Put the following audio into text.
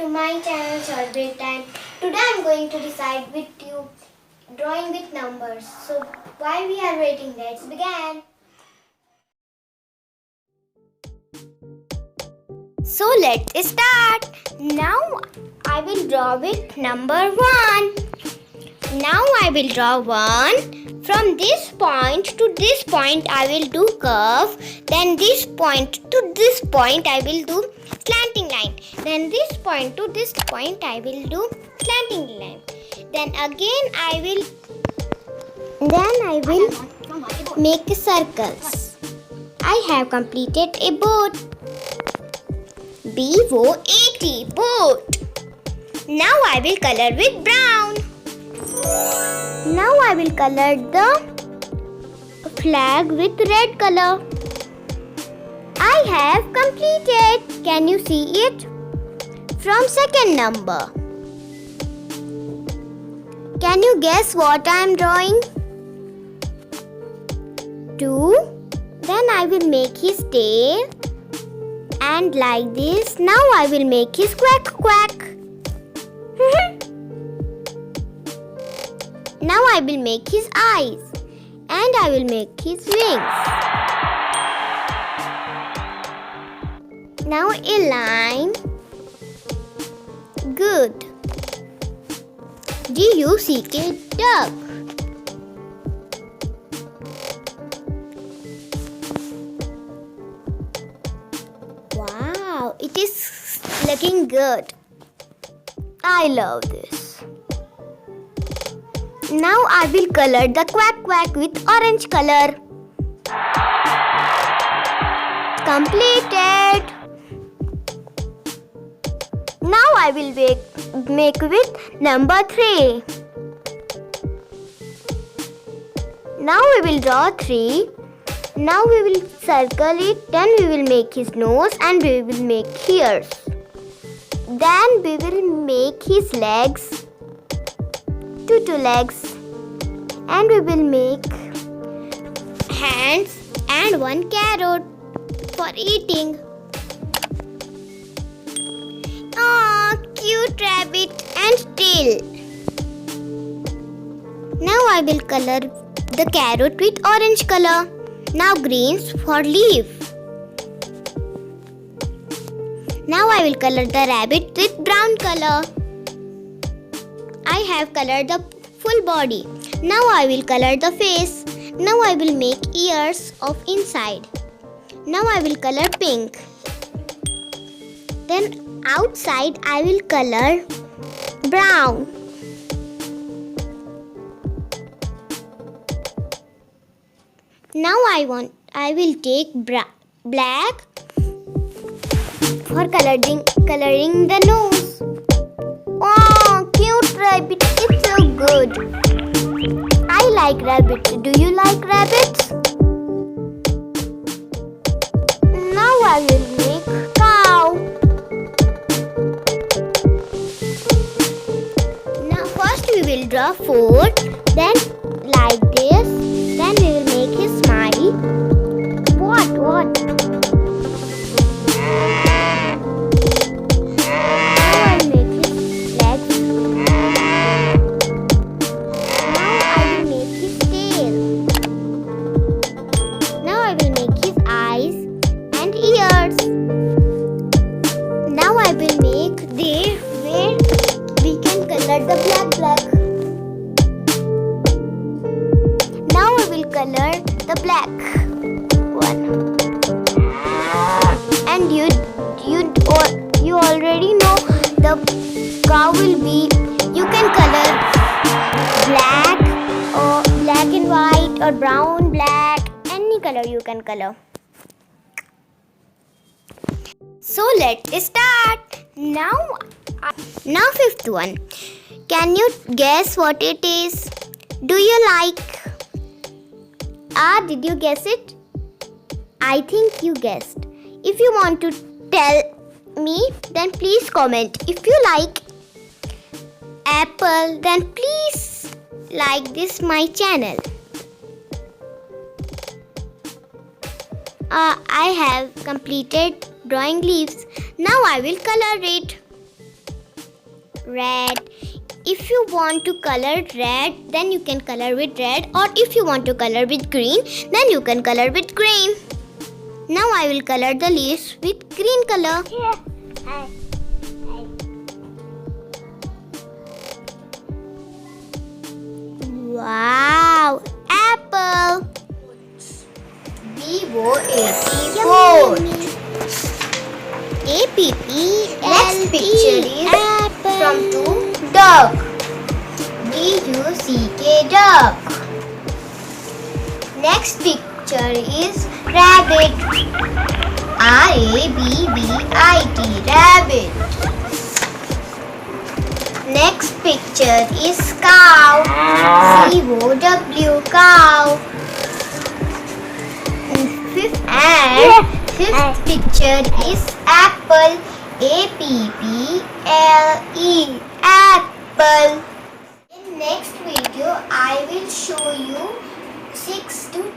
to my channel ShortBreakTime. Today I am going to decide with you drawing with numbers. So while we are waiting, let's begin. So let's start. Now I will draw with number 1. Now I will draw 1. From this point to this point I will do curve. Then this point to this point I will do slanting line. Then this point to this point I will do slanting line. Then again I will make circles. I have completed a boat. B-O-A-T, boat. Now I will color with brown. Now I will color the flag with red color. I have completed. Can you see it? From second number. Can you guess what I am drawing? 2. Then I will make his tail. And like this. Now I will make his quack quack. Now I will make his eyes. And I will make his wings. Now a line. Good. D-U-C-K, duck. Wow, it is looking good. I love this. Now I will color the quack quack with orange color. Completed. Now I will make with number 3. Now we will draw 3. Now we will circle it. Then we will make his nose and we will make ears. Then we will make his legs. Two legs. And we will make hands and one carrot for eating. Oh, cute rabbit and tail. Now I will color the carrot with orange color. Now greens for leaf. Now I will color the rabbit with brown color. I have colored the full body. Now I will color the face. Now I will make ears of inside. Now I will color pink. Then outside I will color brown. Now I will take black for coloring the nose. Oh, cute rabbit, it's so good. I like rabbits. Do you like rabbits? Now I will make cow. Now first we will draw 4, then like this, then we will make his smile. What? The black. Now I will color the black one. And you already know the cow will be. You can color black or black and white or brown, black, any color you can color. So let's start. Now fifth one. Can you guess what it is? Do you like? Did you guess it? I think you guessed. If you want to tell me, then please comment. If you like apple, then please like this my channel. I have completed drawing leaves. Now I will color it. red. If you want to color red, then you can color with red, or if you want to color with green, then you can color with green. Now I will color the leaves with green color. Wow, apple. B-O-A-T, boat. Next picture is from two, duck. D-U-C-K, duck. Next picture is rabbit. R-A-B-B-I-T, rabbit. Next picture is cow. C-O-W, cow. Fifth picture is apple. A-P-P-L-E, apple. In next video, I will show you 6 to